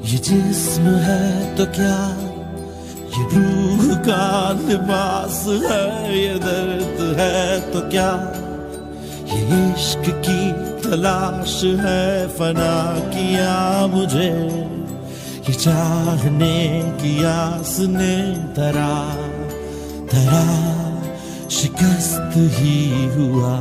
ये जिस्म है तो क्या, ये रूह का लिबास है, ये दर्द है तो क्या, ये इश्क की तलाश है, फना किया मुझे ये चाहने की आस ने तरा तरा शिकस्त ही हुआ।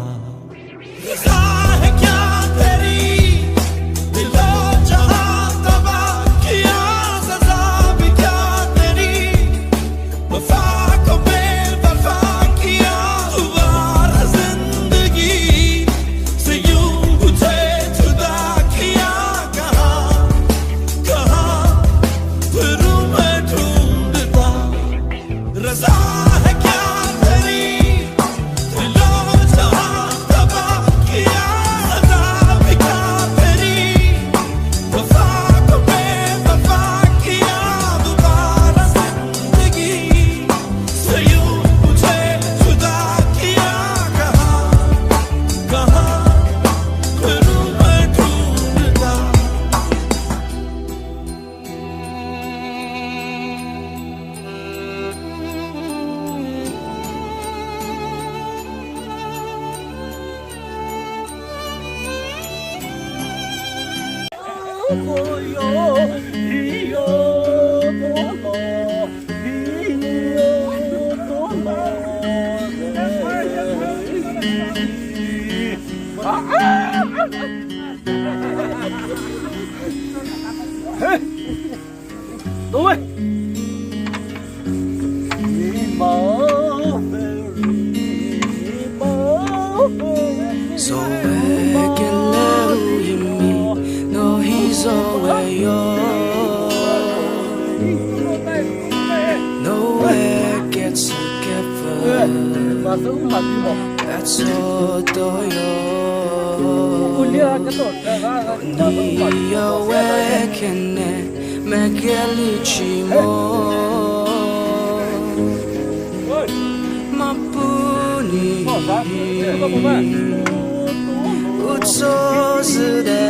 So where can let you meet? No, he's always yours. Nowhere gets together. That's all do Ni awekene megelichimo Mapuni Utsozude